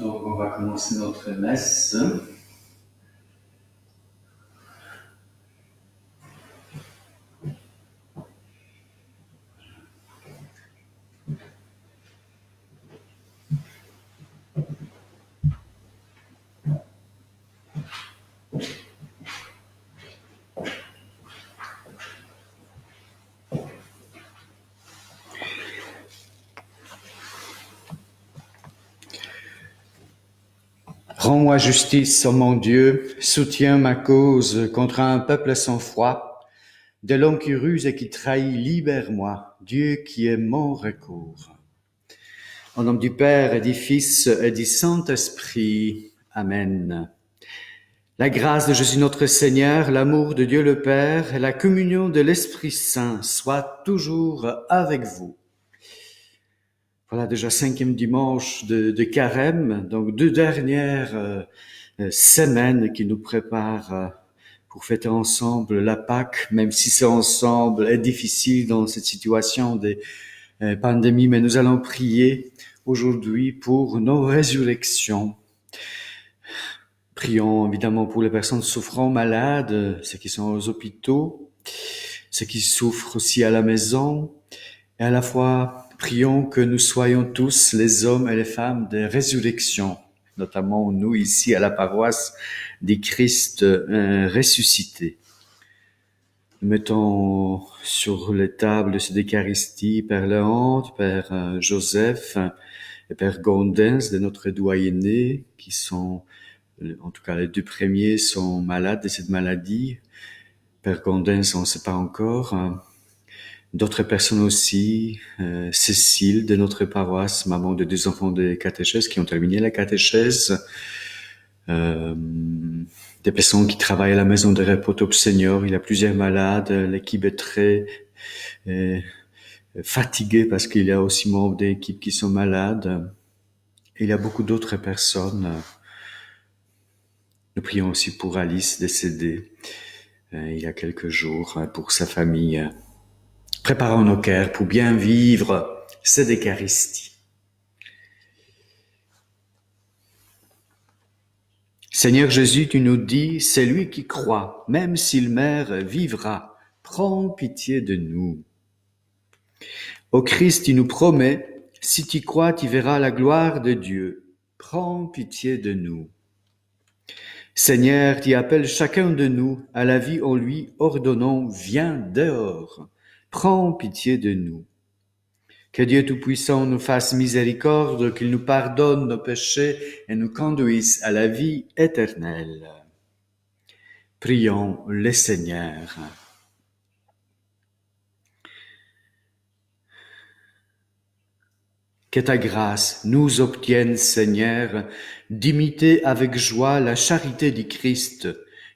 Donc, on va commencer notre messe. Rends-moi justice, ô mon Dieu, soutiens ma cause contre un peuple sans foi. De l'homme qui ruse et qui trahit, libère-moi, Dieu qui est mon recours. Au nom du Père et du Fils et du Saint-Esprit. Amen. La grâce de Jésus notre Seigneur, l'amour de Dieu le Père et la communion de l'Esprit Saint soient toujours avec vous. Voilà déjà 5e dimanche de Carême, donc 2 dernières semaines qui nous préparent pour fêter ensemble la Pâque, même si c'est ensemble est difficile dans cette situation de pandémie, mais nous allons prier aujourd'hui pour nos résurrections. Prions évidemment pour les personnes souffrant, malades, ceux qui sont aux hôpitaux, ceux qui souffrent aussi à la maison, et à la fois prions que nous soyons tous les hommes et les femmes des résurrections, notamment nous ici à la paroisse du Christ ressuscité. Nous mettons sur les tables de cette Eucharistie Père Léandre, Père Joseph et Père Gondens de notre doyenné, qui sont, en tout cas les 2 premiers, sont malades de cette maladie. Père Gondens, on ne sait pas encore. D'autres personnes aussi, Cécile de notre paroisse, maman de 2 enfants de catéchèse qui ont terminé la catéchèse, des personnes qui travaillent à la maison de repos Top Senior, il y a plusieurs malades, l'équipe est très fatiguée parce qu'il y a aussi membres de l'équipe qui sont malades, et il y a beaucoup d'autres personnes. Nous prions aussi pour Alice décédée il y a quelques jours, pour sa famille. Préparons nos cœurs pour bien vivre cette Eucharistie. Seigneur Jésus, tu nous dis, celui qui croit, même s'il meurt, vivra. Prends pitié de nous. Ô Christ, tu nous promets, si tu crois, tu verras la gloire de Dieu. Prends pitié de nous. Seigneur, tu appelles chacun de nous à la vie en lui, ordonnons, viens dehors. Prends pitié de nous. Que Dieu Tout-Puissant nous fasse miséricorde, qu'il nous pardonne nos péchés et nous conduise à la vie éternelle. Prions le Seigneur. Que ta grâce nous obtienne, Seigneur, d'imiter avec joie la charité du Christ,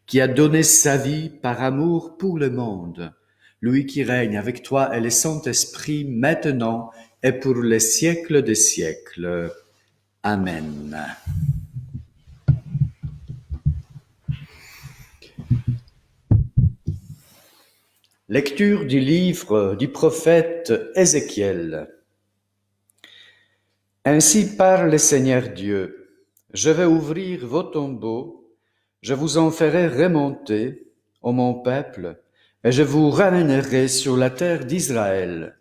qui a donné sa vie par amour pour le monde, lui qui règne avec toi et le Saint-Esprit maintenant et pour les siècles des siècles. Amen. Lecture du livre du prophète Ézéchiel. Ainsi parle le Seigneur Dieu, je vais ouvrir vos tombeaux, je vous en ferai remonter, ô mon peuple, et je vous ramènerai sur la terre d'Israël.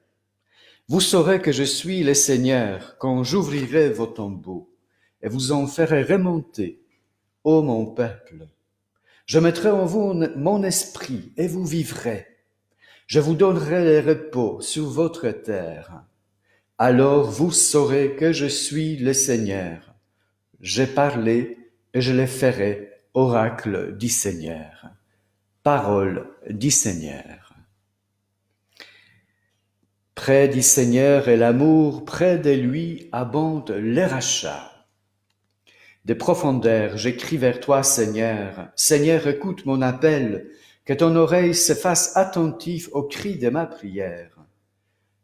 Vous saurez que je suis le Seigneur quand j'ouvrirai vos tombeaux, et vous en ferai remonter, ô mon peuple. Je mettrai en vous mon esprit, et vous vivrez. Je vous donnerai le repos sur votre terre. Alors vous saurez que je suis le Seigneur. J'ai parlé et je le ferai, oracle du Seigneur. Parole du Seigneur. Près du Seigneur est l'amour, près de lui abondent les rachats. Des profondeurs, j'écris vers toi, Seigneur. Seigneur, écoute mon appel, que ton oreille se fasse attentive au cri de ma prière.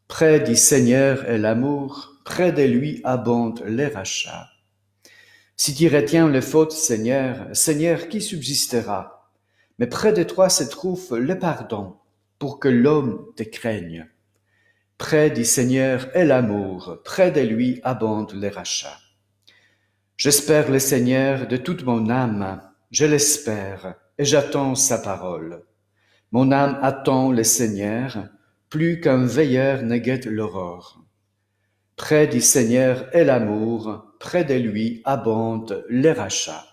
Près du Seigneur est l'amour, près de lui abondent les rachats. Si tu retiens les fautes, Seigneur, Seigneur, qui subsistera? Mais près de toi se trouve le pardon, pour que l'homme te craigne. Près du Seigneur est l'amour, près de lui abondent les rachats. J'espère le Seigneur de toute mon âme, je l'espère, et j'attends sa parole. Mon âme attend le Seigneur, plus qu'un veilleur ne guette l'aurore. Près du Seigneur est l'amour, près de lui abondent les rachats.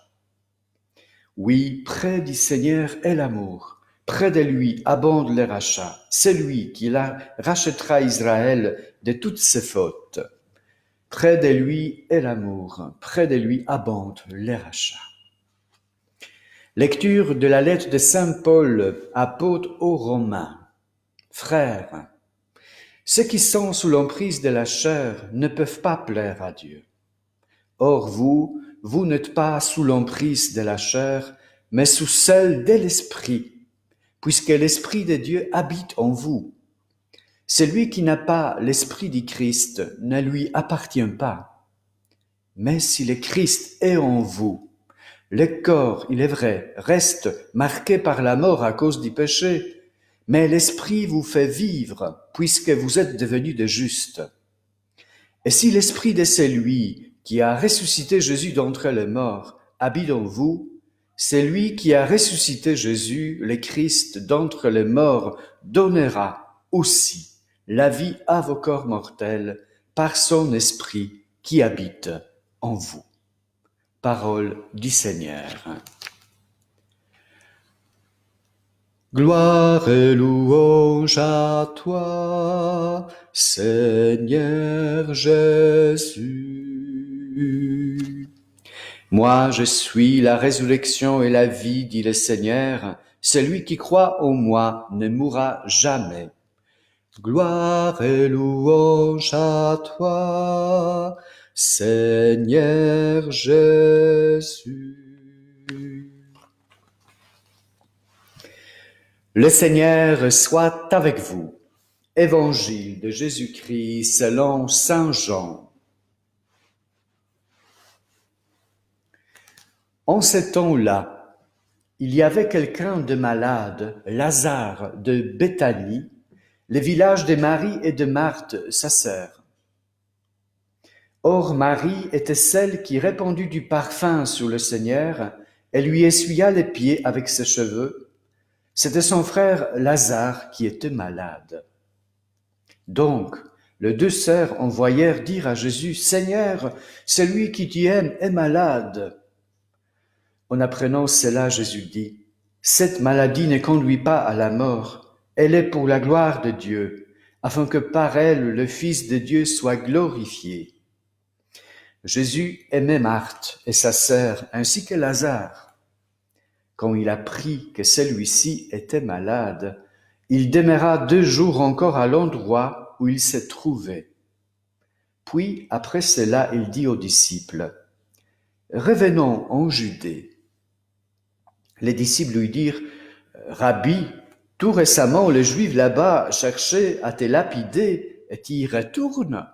Oui, près du Seigneur est l'amour, près de lui abondent les rachats. C'est lui qui rachètera Israël de toutes ses fautes. Près de lui est l'amour, près de lui abondent les rachats. Lecture de la lettre de Saint Paul, apôtre aux Romains. Frères, ceux qui sont sous l'emprise de la chair ne peuvent pas plaire à Dieu. Or vous n'êtes pas sous l'emprise de la chair, mais sous celle de l'Esprit, puisque l'Esprit de Dieu habite en vous. Celui qui n'a pas l'Esprit du Christ ne lui appartient pas. Mais si le Christ est en vous, le corps, il est vrai, reste marqué par la mort à cause du péché, mais l'Esprit vous fait vivre, puisque vous êtes devenus de justes. Et si l'Esprit de celui qui a ressuscité Jésus d'entre les morts habite en vous, c'est lui qui a ressuscité Jésus, le Christ, d'entre les morts, donnera aussi la vie à vos corps mortels par son Esprit qui habite en vous. Parole du Seigneur. Gloire et louange à toi, Seigneur Jésus. Moi, je suis la résurrection et la vie, dit le Seigneur. Celui qui croit en moi ne mourra jamais. Gloire et louange à toi, Seigneur Jésus. Le Seigneur soit avec vous. Évangile de Jésus-Christ selon saint Jean. En ce temps-là, il y avait quelqu'un de malade, Lazare de Béthanie, le village de Marie et de Marthe, sa sœur. Or Marie était celle qui répandit du parfum sur le Seigneur et lui essuya les pieds avec ses cheveux. C'était son frère Lazare qui était malade. Donc, les deux sœurs envoyèrent dire à Jésus, « Seigneur, celui qui t'y aime est malade. » En apprenant cela, Jésus dit, « Cette maladie ne conduit pas à la mort, elle est pour la gloire de Dieu, afin que par elle le Fils de Dieu soit glorifié. » Jésus aimait Marthe et sa sœur, ainsi que Lazare. Quand il apprit que celui-ci était malade, il demeura 2 jours encore à l'endroit où il se trouvait. Puis, après cela, il dit aux disciples, « Revenons en Judée. » Les disciples lui dirent, Rabbi, tout récemment, les Juifs là-bas cherchaient à te lapider et tu y retournes.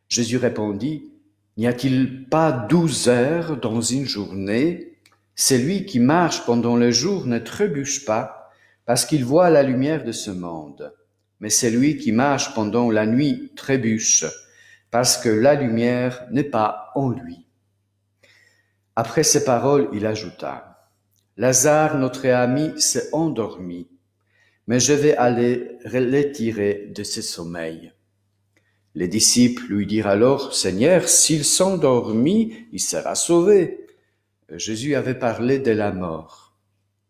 Jésus répondit, n'y a-t-il pas 12 heures dans une journée? Celui qui marche pendant le jour ne trébuche pas, parce qu'il voit la lumière de ce monde. Mais celui qui marche pendant la nuit trébuche, parce que la lumière n'est pas en lui. Après ces paroles, il ajouta, Lazare, notre ami, s'est endormi, mais je vais aller le tirer de ce sommeil. Les disciples lui dirent alors, Seigneur, s'il s'endormit, il sera sauvé. Jésus avait parlé de la mort.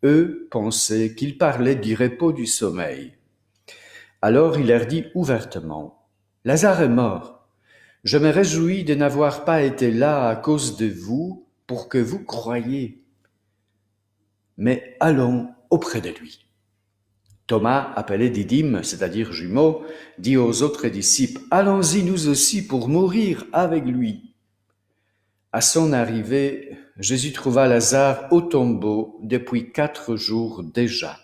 Eux pensaient qu'il parlait du repos du sommeil. Alors il leur dit ouvertement, Lazare est mort. Je me réjouis de n'avoir pas été là à cause de vous pour que vous croyiez. Mais allons auprès de lui. Thomas, appelé Didyme, c'est-à-dire jumeau, dit aux autres disciples, allons-y nous aussi pour mourir avec lui. À son arrivée, Jésus trouva Lazare au tombeau depuis 4 jours déjà.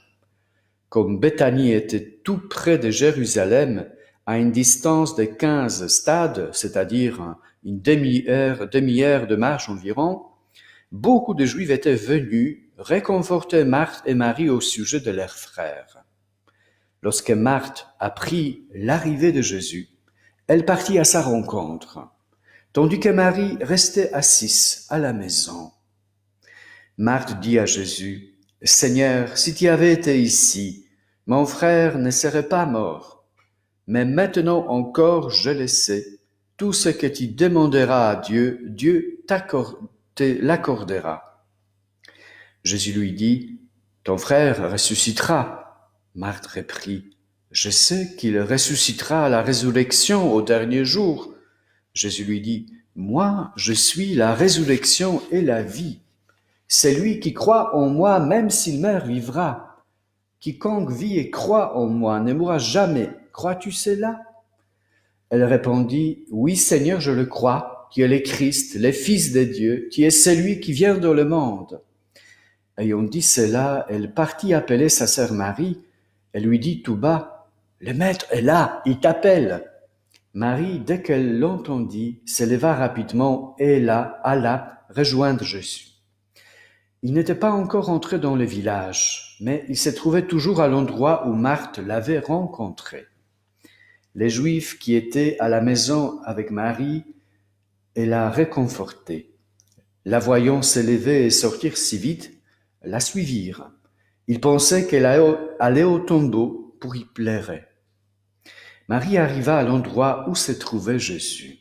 Comme Béthanie était tout près de Jérusalem, à une distance de 15 stades, c'est-à-dire une demi-heure de marche environ, beaucoup de Juifs étaient venus réconforter Marthe et Marie au sujet de leur frère. Lorsque Marthe apprit l'arrivée de Jésus, elle partit à sa rencontre, tandis que Marie restait assise à la maison. Marthe dit à Jésus, « Seigneur, si tu avais été ici, mon frère ne serait pas mort. Mais maintenant encore, je le sais, tout ce que tu demanderas à Dieu, Dieu te l'accordera. » Jésus lui dit, « Ton frère ressuscitera. » Marthe reprit, « Je sais qu'il ressuscitera à la résurrection au dernier jour. » Jésus lui dit, « Moi, je suis la résurrection et la vie. Celui qui croit en moi, même s'il meurt, vivra. Quiconque vit et croit en moi ne mourra jamais. Crois-tu cela? » Elle répondit, « Oui, Seigneur, je le crois. Tu es le Christ, le Fils de Dieu. Tu es celui qui vient dans le monde. » Ayant dit cela, elle partit appeler sa sœur Marie. Elle lui dit tout bas, « Le Maître est là, il t'appelle. » Marie, dès qu'elle l'entendit, se leva rapidement et alla rejoindre Jésus. Il n'était pas encore entré dans le village, mais il se trouvait toujours à l'endroit où Marthe l'avait rencontré. Les Juifs qui étaient à la maison avec Marie et la réconfortaient, la voyant s'élever et sortir si vite, la suivirent. Ils pensaient qu'elle allait au tombeau pour y pleurer. Marie arriva à l'endroit où se trouvait Jésus.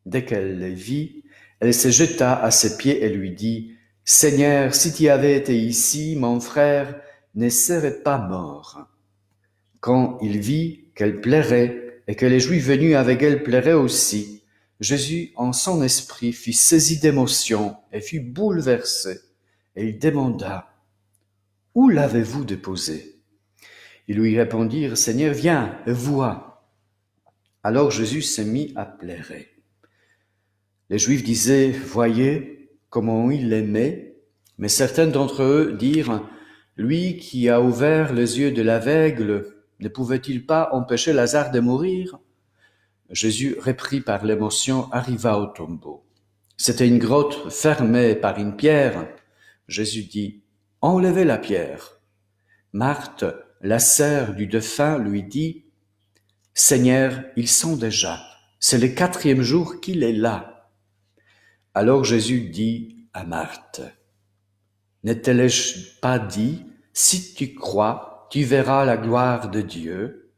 Dès qu'elle le vit, elle se jeta à ses pieds et lui dit, « Seigneur, si tu avais été ici, mon frère ne serait pas mort. » Quand il vit qu'elle pleurait et que les Juifs venus avec elle pleuraient aussi, Jésus, en son esprit, fut saisi d'émotion et fut bouleversé. Et il demanda, « Où l'avez-vous déposé ?» Ils lui répondirent, « Seigneur, viens et vois. » Alors Jésus se mit à pleurer. Les Juifs disaient, « Voyez comment il l'aimait. » Mais certains d'entre eux dirent, « Lui qui a ouvert les yeux de l'aveugle, ne pouvait-il pas empêcher Lazare de mourir ?» Jésus, repris par l'émotion, arriva au tombeau. C'était une grotte fermée par une pierre. Jésus dit, « Enlevez la pierre. » Marthe, la sœur du défunt, lui dit, « Seigneur, ils sont déjà. C'est le 4e jour qu'il est là. » Alors Jésus dit à Marthe, « Ne te l'ai-je pas dit, si tu crois, tu verras la gloire de Dieu? »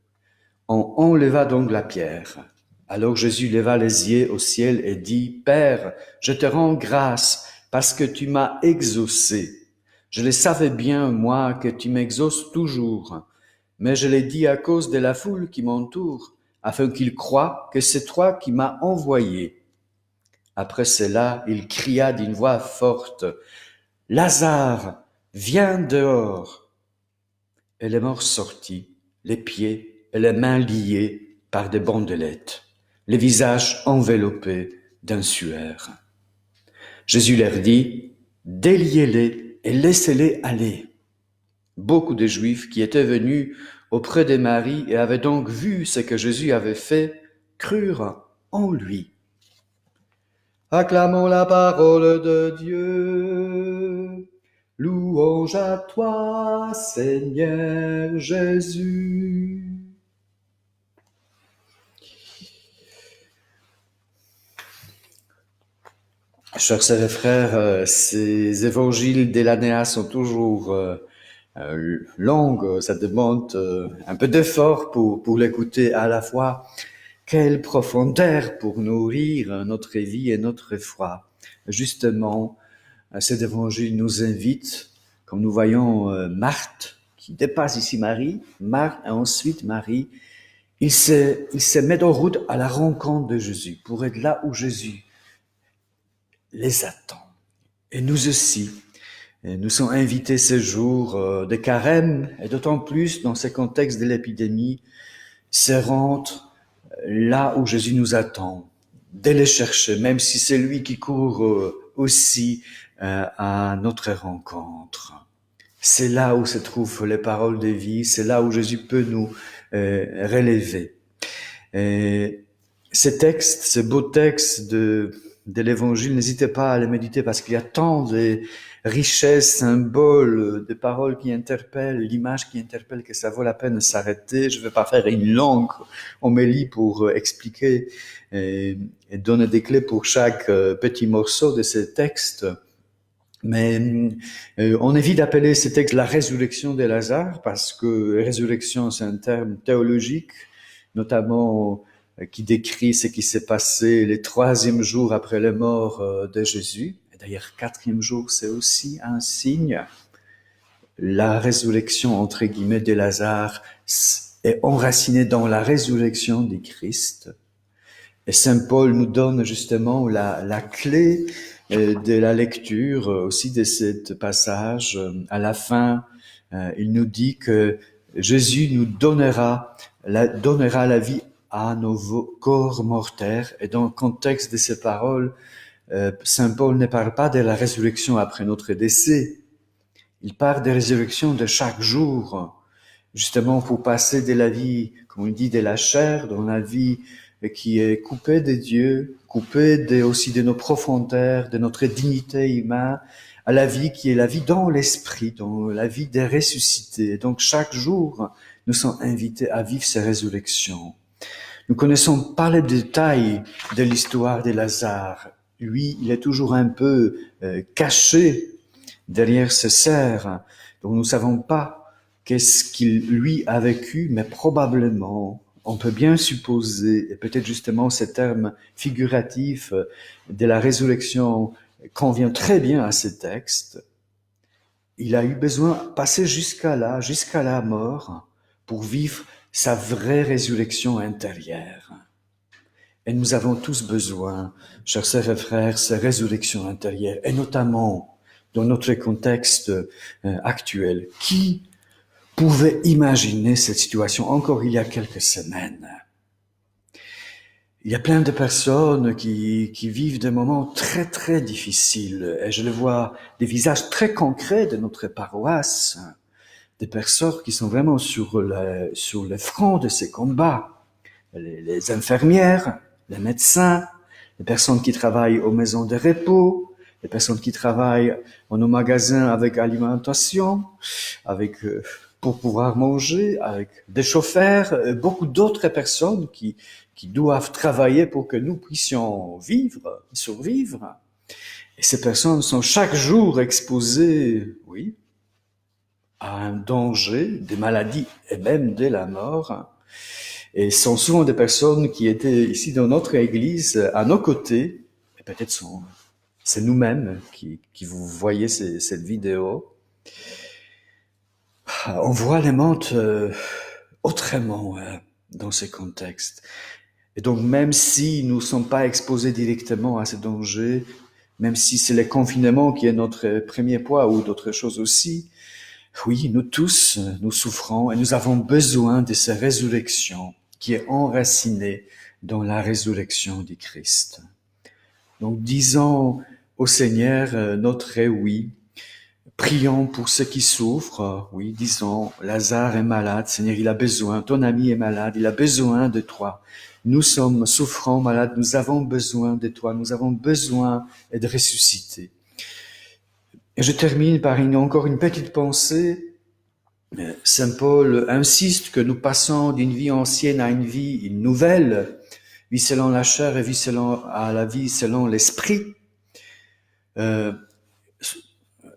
On enleva donc la pierre. Alors Jésus leva les yeux au ciel et dit, « Père, je te rends grâce parce que tu m'as exaucé. Je le savais bien, moi, que tu m'exauces toujours, mais je l'ai dit à cause de la foule qui m'entoure, afin qu'ils croient que c'est toi qui m'as envoyé. » Après cela, il cria d'une voix forte, « Lazare, viens dehors !» Et le mort sortit, les pieds et les mains liés par des bandelettes, le visage enveloppé d'un suaire. Jésus leur dit, « Déliez-les et laissez-les aller. Beaucoup de Juifs qui étaient venus auprès de Marie et avaient donc vu ce que Jésus avait fait, crurent en lui. Acclamons la parole de Dieu. Louange à toi, Seigneur Jésus. Chers sœurs et frères, ces évangiles de l'Anéa sont toujours longues. Ça demande un peu d'effort pour l'écouter à la fois. Quelle profondeur pour nourrir notre vie et notre foi. Justement, cet évangile nous invite, comme nous voyons Marthe, qui dépasse ici Marie, Marthe et ensuite Marie, il se met en route à la rencontre de Jésus, pour être là où Jésus les attend. Et nous aussi, nous sommes invités ce jour de carême, et d'autant plus dans ce contexte de l'épidémie, se rendre là où Jésus nous attend, de le chercher, même si c'est lui qui court aussi à notre rencontre. C'est là où se trouvent les paroles de vie, c'est là où Jésus peut nous relever. Et ces textes, ces beaux textes de l'Évangile, n'hésitez pas à les méditer parce qu'il y a tant de richesses, symboles, de paroles qui interpellent, l'images qui interpellent que ça vaut la peine de s'arrêter. Je ne vais pas faire une longue homélie pour expliquer et donner des clés pour chaque petit morceau de ces textes. Mais on évite d'appeler ces textes la résurrection de Lazare parce que résurrection, c'est un terme théologique, notamment qui décrit ce qui s'est passé le 3e jour après la mort de Jésus. Et d'ailleurs, 4e jour, c'est aussi un signe. La résurrection, entre guillemets, de Lazare est enracinée dans la résurrection du Christ. Et Saint Paul nous donne justement la clé de la lecture aussi de ce passage. À la fin, il nous dit que Jésus nous donnera la vie à nos corps mortels. Et dans le contexte de ces paroles, Saint Paul ne parle pas de la résurrection après notre décès. Il parle de la résurrection de chaque jour, justement pour passer de la vie, comme on dit, de la chair, dans la vie qui est coupée de Dieu, coupée aussi de nos profondeurs, de notre dignité humaine, à la vie qui est la vie dans l'esprit, dans la vie des ressuscités. Donc chaque jour, nous sommes invités à vivre ces résurrections. Nous connaissons pas les détails de l'histoire de Lazare. Lui, il est toujours un peu caché derrière ce cerf. Donc nous ne savons pas qu'est-ce qu'il lui a vécu, mais probablement, on peut bien supposer, et peut-être justement ce terme figuratif de la résurrection convient très bien à ce texte. Il a eu besoin de passer jusqu'à la mort, pour vivre sa vraie résurrection intérieure. Et nous avons tous besoin, chers sœurs et frères, cette résurrection intérieure, et notamment dans notre contexte actuel. Qui pouvait imaginer cette situation encore il y a quelques semaines? Il y a plein de personnes qui vivent des moments très très difficiles, et je le vois des visages très concrets de notre paroisse, des personnes qui sont vraiment sur le front de ces combats, les infirmières, les médecins, les personnes qui travaillent aux maisons de repos, les personnes qui travaillent en nos magasins avec alimentation, pour pouvoir manger, avec des chauffeurs, beaucoup d'autres personnes qui doivent travailler pour que nous puissions survivre. Et ces personnes sont chaque jour exposées, oui, à un danger, des maladies et même de la mort. Et ce sont souvent des personnes qui étaient ici dans notre église, à nos côtés, et peut-être c'est nous-mêmes qui vous voyez cette vidéo. On voit les mondes autrement dans ces contextes. Et donc, même si nous ne sommes pas exposés directement à ces dangers, même si c'est le confinement qui est notre premier poids ou d'autres choses aussi, oui, nous tous, nous souffrons et nous avons besoin de cette résurrection qui est enracinée dans la résurrection du Christ. Donc, disons au Seigneur notre oui Prions pour ceux qui souffrent. Oui, disons, Lazare est malade. Seigneur, il a besoin. Ton ami est malade. Il a besoin de toi. Nous sommes souffrants, malades. Nous avons besoin de toi. Nous avons besoin de ressusciter. Et je termine par encore une petite pensée. Saint Paul insiste que nous passons d'une vie ancienne à une vie nouvelle, vie selon la chair et à la vie selon l'esprit.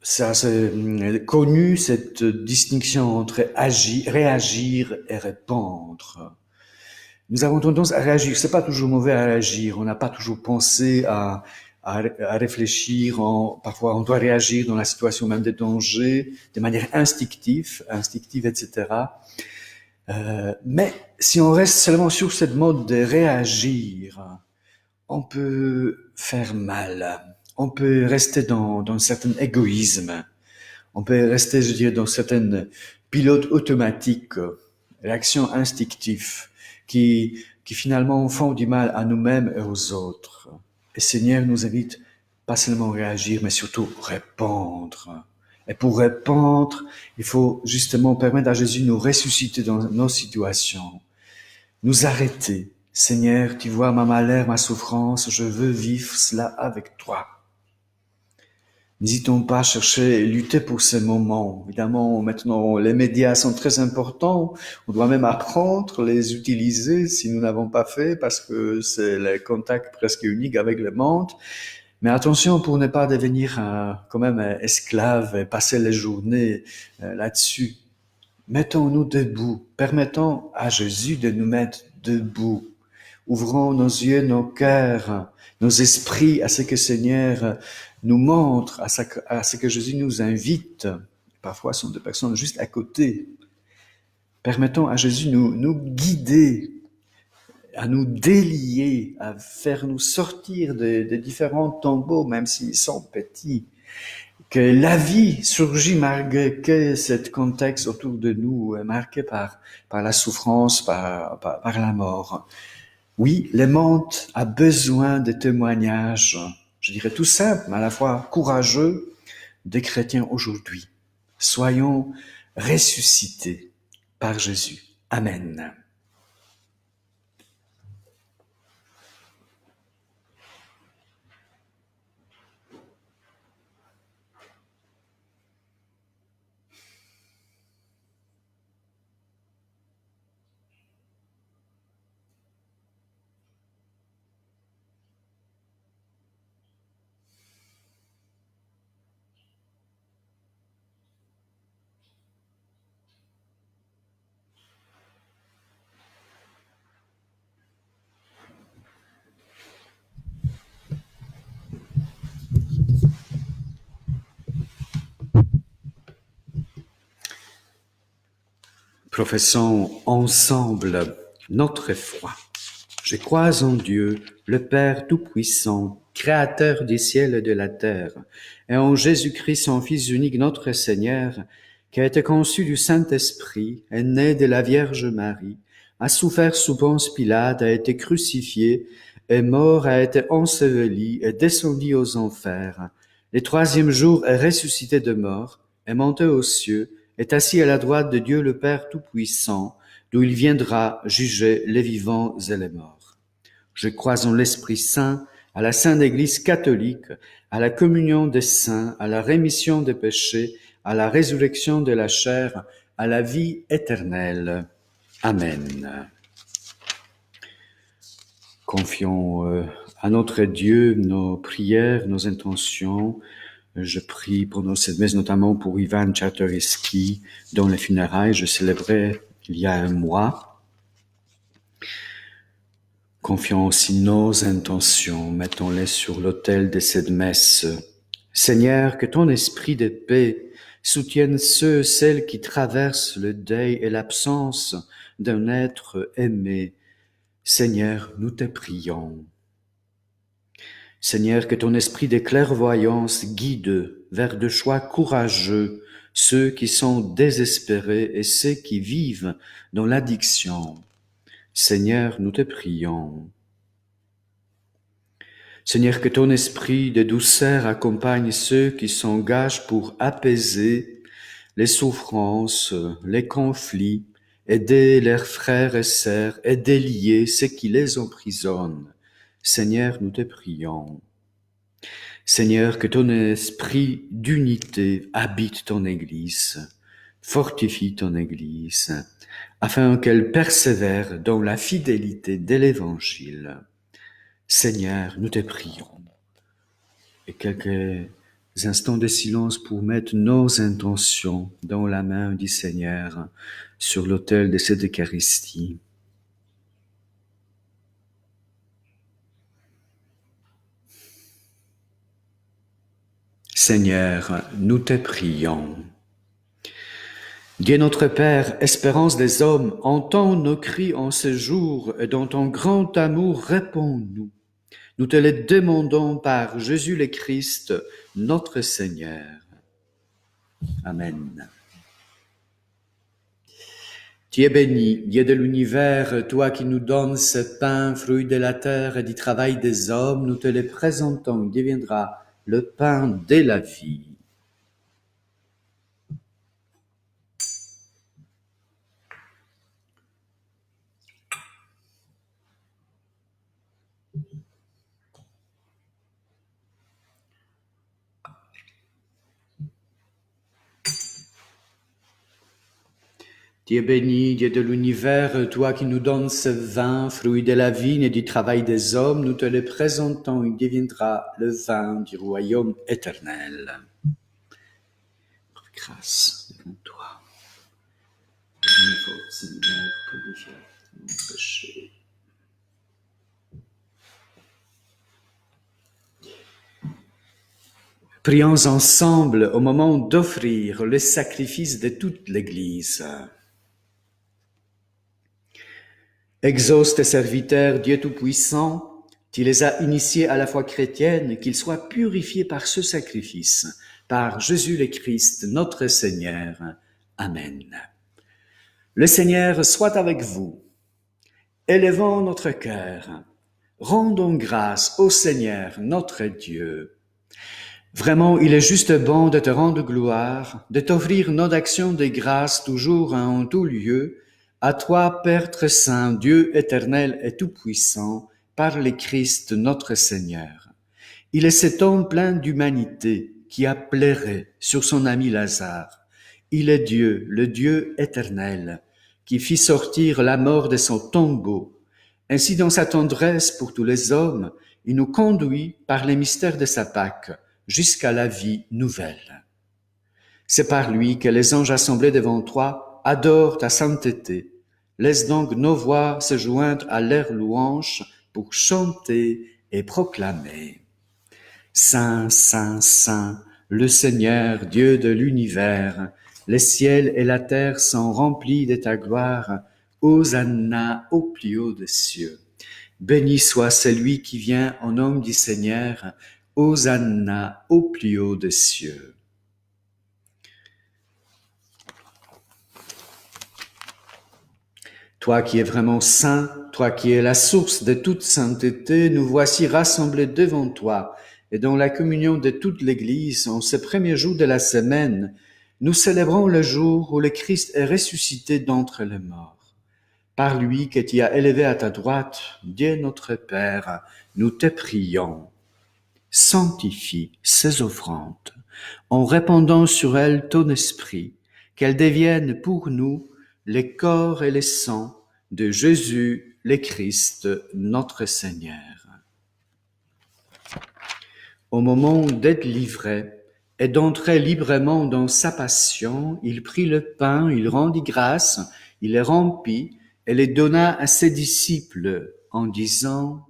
Ça, c'est connu, cette distinction entre réagir et répondre. Nous avons tendance à réagir. C'est pas toujours mauvais à réagir. On n'a pas toujours pensé à réfléchir. Parfois, on doit réagir dans la situation même de danger, de manière instinctive, etc. Mais si on reste seulement sur cette mode de réagir, on peut faire mal. On peut rester dans un certain égoïsme. On peut rester, je dirais, dans un certain pilote automatique, réaction instinctive, qui finalement font du mal à nous-mêmes et aux autres. Et Seigneur nous invite pas seulement à réagir, mais surtout répondre. Et pour répondre, il faut justement permettre à Jésus de nous ressusciter dans nos situations, nous arrêter. Seigneur, tu vois ma malheur, ma souffrance, je veux vivre cela avec toi. N'hésitons pas à chercher et lutter pour ces moments. Évidemment, maintenant, les médias sont très importants. On doit même apprendre à les utiliser si nous n'avons pas fait, parce que c'est le contact presque unique avec le monde. Mais attention pour ne pas devenir quand même esclave et passer les journées là-dessus. Mettons-nous debout. Permettons à Jésus de nous mettre debout. Ouvrons nos yeux, nos cœurs, nos esprits à ce que Seigneur nous montre, à ce que Jésus nous invite. Parfois, ce sont des personnes juste à côté. Permettons à Jésus de nous guider, à nous délier, à faire nous sortir de différents tombeaux, même s'ils sont petits. Que la vie surgit malgré que ce contexte autour de nous est marqué par la souffrance, par la mort. Oui, le monde a besoin de témoignages, je dirais tout simple, mais à la fois courageux, des chrétiens aujourd'hui. Soyons ressuscités par Jésus. Amen. Professons ensemble notre foi. Je crois en Dieu, le Père Tout-Puissant, Créateur du ciel et de la terre, et en Jésus-Christ, son Fils unique, notre Seigneur, qui a été conçu du Saint-Esprit, est né de la Vierge Marie, a souffert sous Ponce Pilate, a été crucifié, est mort, a été enseveli, est descendu aux enfers. Le troisième jour est ressuscité de mort, est monté aux cieux, est assis à la droite de Dieu le Père Tout-Puissant, d'où il viendra juger les vivants et les morts. Je crois en l'Esprit Saint, à la Sainte Église catholique, à la communion des saints, à la rémission des péchés, à la résurrection de la chair, à la vie éternelle. Amen. Confions à notre Dieu nos prières, nos intentions. Je prie pour nos cette messe, notamment pour Ivan Czartoryski, dont les funérailles je célébrais il y a un mois. Confions aussi nos intentions, mettons-les sur l'autel de cette messe. Seigneur, que ton esprit de paix soutienne ceux et celles qui traversent le deuil et l'absence d'un être aimé. Seigneur, nous te prions. Seigneur, que ton esprit de clairvoyance guide vers de choix courageux ceux qui sont désespérés et ceux qui vivent dans l'addiction. Seigneur, nous te prions. Seigneur, que ton esprit de douceur accompagne ceux qui s'engagent pour apaiser les souffrances, les conflits, aider leurs frères et sœurs et délier ceux qui les emprisonnent. Seigneur, nous te prions. Seigneur, que ton esprit d'unité habite ton Église, fortifie ton Église, afin qu'elle persévère dans la fidélité de l'Évangile. Seigneur, nous te prions. Et quelques instants de silence pour mettre nos intentions dans la main du Seigneur sur l'autel de cette Eucharistie. Seigneur, nous te prions. Dieu notre Père, espérance des hommes, entends nos cris en ce jour et dans ton grand amour réponds-nous. Nous te le demandons par Jésus le Christ, notre Seigneur. Amen. Tu es béni, Dieu de l'univers, toi qui nous donnes ce pain, fruit de la terre et du travail des hommes, nous te le présentons, il deviendra le pain de la vie. Tu es béni, Dieu de l'univers, toi qui nous donnes ce vin, fruit de la vigne et du travail des hommes, nous te le présentons, il deviendra le vin du royaume éternel. Grâce devant toi. Seigneur, purifie mon péché. Prions ensemble au moment d'offrir le sacrifice de toute l'Église. Exauce tes serviteurs, Dieu Tout-Puissant, tu les as initiés à la foi chrétienne, qu'ils soient purifiés par ce sacrifice, par Jésus le Christ, notre Seigneur. Amen. Le Seigneur soit avec vous. Élevons notre cœur. Rendons grâce au Seigneur, notre Dieu. Vraiment, il est juste bon de te rendre gloire, de t'offrir nos actions de grâce toujours et en tout lieu, à toi, Père très saint, Dieu éternel et tout-puissant, par le Christ notre Seigneur. Il est cet homme plein d'humanité qui a pleuré sur son ami Lazare. Il est Dieu, le Dieu éternel, qui fit sortir la mort de son tombeau. Ainsi, dans sa tendresse pour tous les hommes, il nous conduit par les mystères de sa Pâque jusqu'à la vie nouvelle. C'est par lui que les anges assemblés devant toi adorent ta sainteté. Laisse donc nos voix se joindre à leurs louanges pour chanter et proclamer. Saint, Saint, Saint, le Seigneur, Dieu de l'univers, les ciels et la terre sont remplis de ta gloire. Hosanna au plus haut des cieux. Béni soit celui qui vient au nom du Seigneur. Hosanna au plus haut des cieux. Toi qui es vraiment saint, toi qui es la source de toute sainteté, nous voici rassemblés devant toi, et dans la communion de toute l'Église, en ce premier jour de la semaine, nous célébrons le jour où le Christ est ressuscité d'entre les morts. Par lui que tu as élevé à ta droite, Dieu notre Père, nous te prions. Sanctifie ces offrandes, en répandant sur elles ton esprit, qu'elles deviennent pour nous les corps et les sangs de Jésus le Christ, notre Seigneur. Au moment d'être livré et d'entrer librement dans sa passion, il prit le pain, il rendit grâce, il les rompit et les donna à ses disciples en disant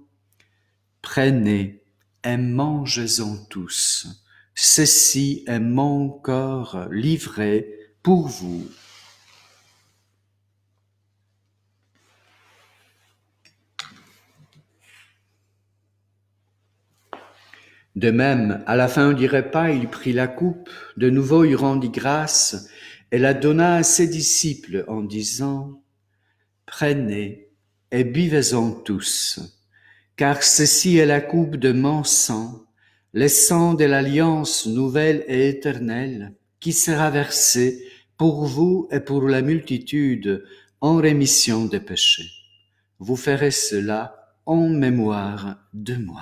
« Prenez et mangez-en tous, ceci est mon corps livré pour vous. » De même, à la fin du repas, il prit la coupe, de nouveau il rendit grâce et la donna à ses disciples en disant « Prenez et buvez-en tous, Car ceci est la coupe de mon sang, le sang de l'alliance nouvelle et éternelle, qui sera versé pour vous et pour la multitude en rémission des péchés. Vous ferez cela en mémoire de moi.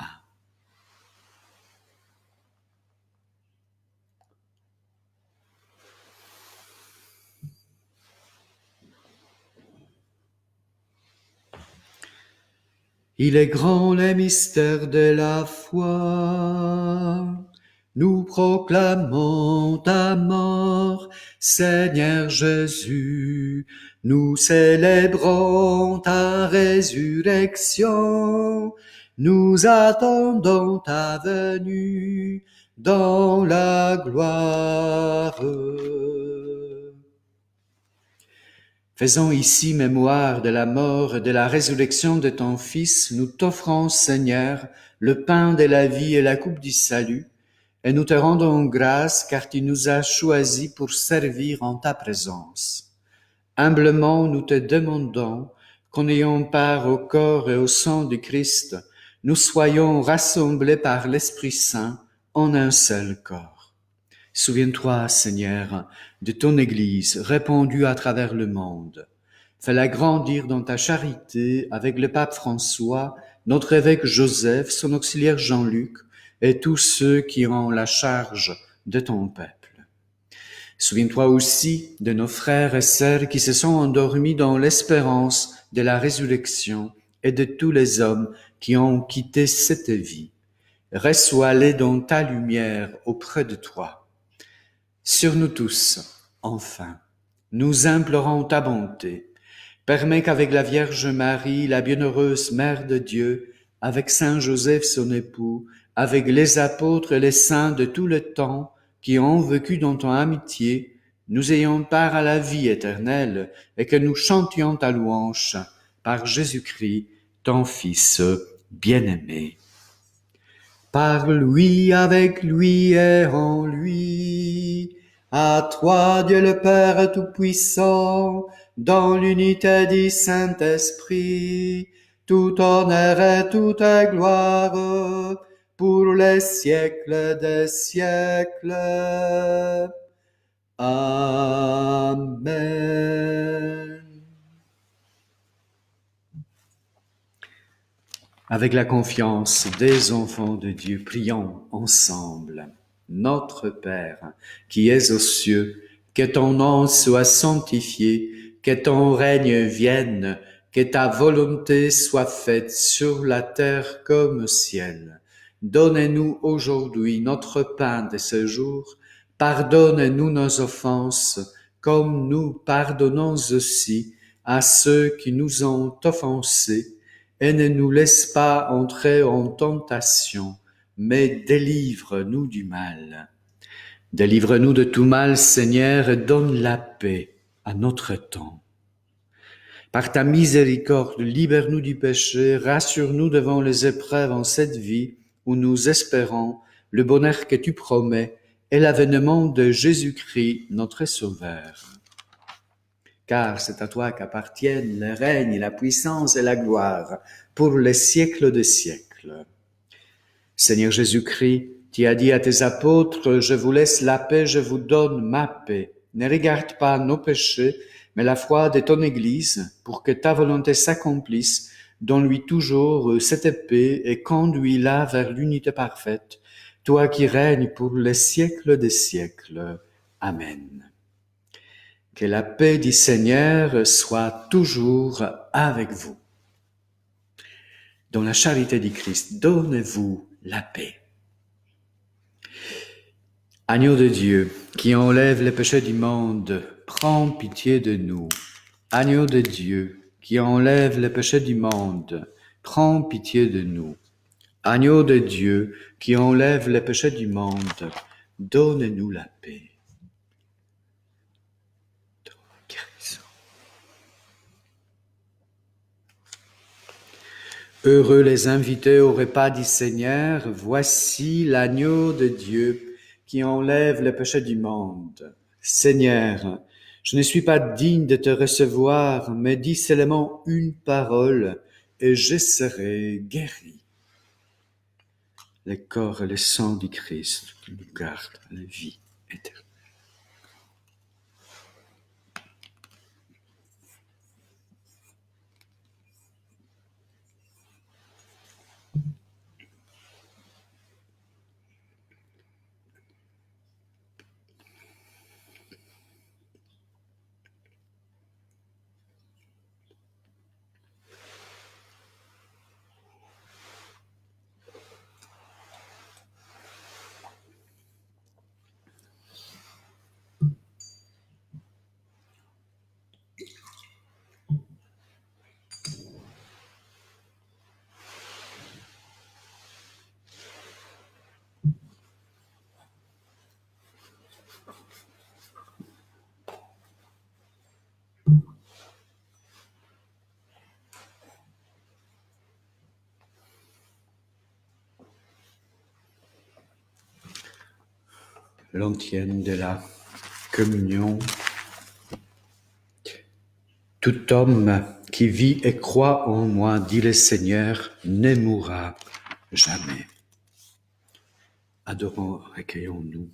Il est grand le mystère de la foi. Nous proclamons ta mort, Seigneur Jésus. Nous célébrons ta résurrection. Nous attendons ta venue dans la gloire. Faisons ici mémoire de la mort et de la résurrection de ton Fils. Nous t'offrons, Seigneur, le pain de la vie et la coupe du salut, et nous te rendons grâce car tu nous as choisis pour servir en ta présence. Humblement, nous te demandons qu'en ayant part au corps et au sang du Christ, nous soyons rassemblés par l'Esprit Saint en un seul corps. Souviens-toi, Seigneur, de ton Église répandue à travers le monde. Fais-la grandir dans ta charité avec le pape François, notre évêque Joseph, son auxiliaire Jean-Luc et tous ceux qui ont la charge de ton peuple. Souviens-toi aussi de nos frères et sœurs qui se sont endormis dans l'espérance de la résurrection et de tous les hommes qui ont quitté cette vie. Reçois-les dans ta lumière auprès de toi. Sur nous tous, enfin, nous implorons ta bonté. Permets qu'avec la Vierge Marie, la bienheureuse Mère de Dieu, avec Saint Joseph son époux, avec les apôtres et les saints de tout le temps qui ont vécu dans ton amitié, nous ayons part à la vie éternelle et que nous chantions ta louange par Jésus-Christ, ton Fils bien-aimé. Par lui, avec lui et en lui, à toi Dieu le Père Tout-Puissant, dans l'unité du Saint-Esprit, tout honneur et toute gloire, pour les siècles des siècles. Amen. Avec la confiance des enfants de Dieu, prions ensemble. Notre Père, qui es aux cieux, que ton nom soit sanctifié, que ton règne vienne, que ta volonté soit faite sur la terre comme au ciel. Donne-nous aujourd'hui notre pain de ce jour. Pardonne-nous nos offenses, comme nous pardonnons aussi à ceux qui nous ont offensés. Et ne nous laisse pas entrer en tentation, mais délivre-nous du mal. Délivre-nous de tout mal, Seigneur, et donne la paix à notre temps. Par ta miséricorde, libère-nous du péché, rassure-nous devant les épreuves en cette vie où nous espérons le bonheur que tu promets et l'avènement de Jésus-Christ, notre Sauveur. Car c'est à toi qu'appartiennent le règne, la puissance et la gloire pour les siècles des siècles. Seigneur Jésus-Christ, tu as dit à tes apôtres, « Je vous laisse la paix, je vous donne ma paix. Ne regarde pas nos péchés, mais la foi de ton Église, pour que ta volonté s'accomplisse. Donne-lui toujours cette paix et conduis-la vers l'unité parfaite, toi qui règnes pour les siècles des siècles. Amen. » Que la paix du Seigneur soit toujours avec vous. Dans la charité du Christ, donnez-vous la paix. Agneau de Dieu, qui enlève les péchés du monde, prends pitié de nous. Agneau de Dieu, qui enlève les péchés du monde, prends pitié de nous. Agneau de Dieu, qui enlève les péchés du monde, donne-nous la paix. Heureux les invités au repas du Seigneur, voici l'agneau de Dieu qui enlève le péché du monde. Seigneur, je ne suis pas digne de te recevoir, mais dis seulement une parole et je serai guéri. le corps et le sang du Christ qui nous garde à la vie éternelle. L'antienne de la communion. Tout homme qui vit et croit en moi, dit le Seigneur, ne mourra jamais. Adorons, accueillons-nous.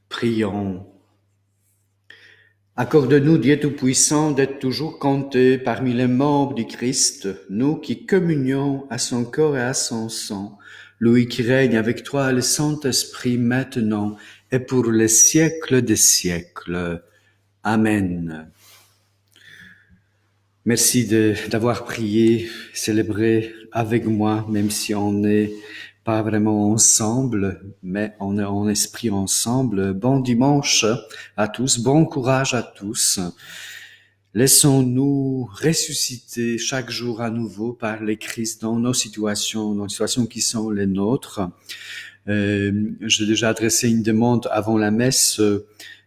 Prions. Accorde-nous, Dieu Tout-Puissant, d'être toujours comptés parmi les membres du Christ, nous qui communions à son corps et à son sang, lui qui règne avec toi le Saint-Esprit maintenant et pour les siècles des siècles. Amen. Merci d'avoir prié, célébré avec moi, même si on n'est pas vraiment ensemble, mais on est en esprit ensemble. Bon dimanche à tous, bon courage à tous. Laissons-nous ressusciter chaque jour à nouveau par les Christ dans nos situations qui sont les nôtres. J'ai déjà adressé une demande avant la messe.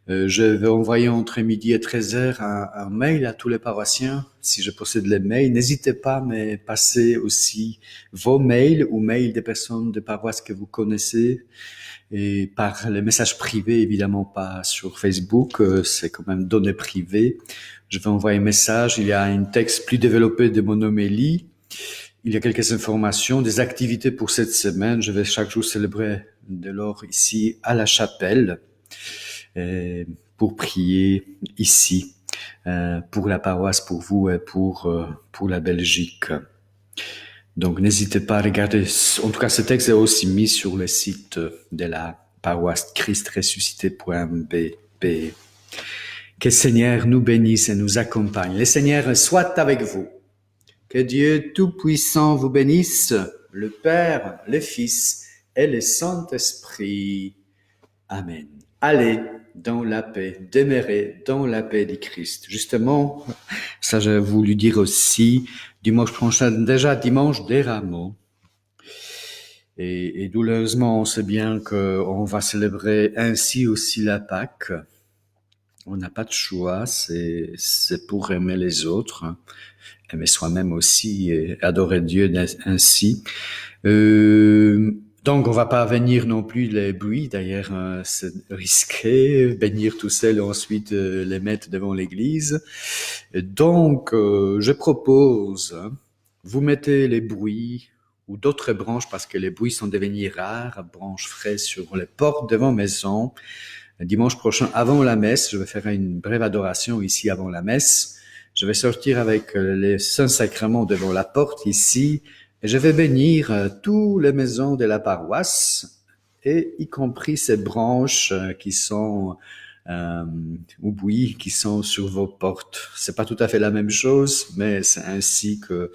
Je vais envoyer entre midi et 13h un mail à tous les paroissiens, si je possède les mails. N'hésitez pas, mais passez aussi vos mails ou mails des personnes de paroisse que vous connaissez. Et par les messages privés, évidemment pas sur Facebook, c'est quand même données privées. Je vais envoyer un message, il y a un texte plus développé de mon homélie. Il y a quelques informations, des activités pour cette semaine. Je vais chaque jour célébrer de l'or ici à la chapelle. Pour prier ici, pour la paroisse, pour vous et pour la Belgique. Donc, n'hésitez pas à regarder. En tout cas, ce texte est aussi mis sur le site de la paroisse christressuscité.bb. Que le Seigneur nous bénisse et nous accompagne. Le Seigneur soit avec vous. Que Dieu Tout-Puissant vous bénisse, le Père, le Fils et le Saint-Esprit. Amen. Allez dans la paix, demeurez dans la paix du Christ. Justement, ça j'ai voulu dire aussi, dimanche prochain, déjà dimanche des Rameaux. Et douloureusement, on sait bien qu'on va célébrer ainsi aussi la Pâque. On n'a pas de choix, c'est pour aimer les autres, aimer soi-même aussi et adorer Dieu ainsi. Donc, on va pas venir non plus les bruits. D'ailleurs, c'est risqué, venir tout seul et ensuite les mettre devant l'église. Donc, je propose, vous mettez les bruits ou d'autres branches, parce que les bruits sont devenus rares, branches fraises sur les portes de vos maisons. Dimanche prochain, avant la messe, je vais faire une brève adoration ici avant la messe. Je vais sortir avec les saints sacrements devant la porte ici. Et je vais bénir toutes les maisons de la paroisse, et y compris ces branches qui sont ou bouillies, qui sont sur vos portes. C'est pas tout à fait la même chose, mais c'est ainsi que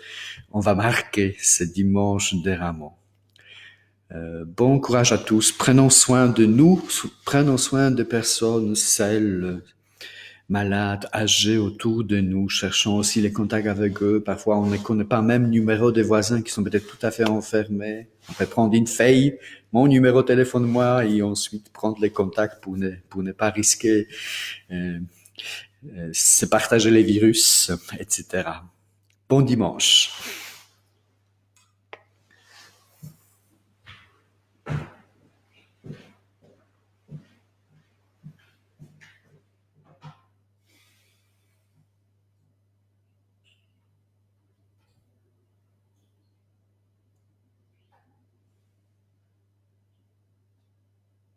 on va marquer ce dimanche des Rameaux. Bon courage à tous. Prenons soin de nous, prenons soin des personnes, celles malades, âgés autour de nous. Cherchons aussi les contacts avec eux. Parfois, on ne connaît pas même le numéro des voisins qui sont peut-être tout à fait enfermés. On peut prendre une feuille, mon numéro de téléphone, moi, et ensuite prendre les contacts pour ne pas risquer euh, se partager les virus, etc. Bon dimanche.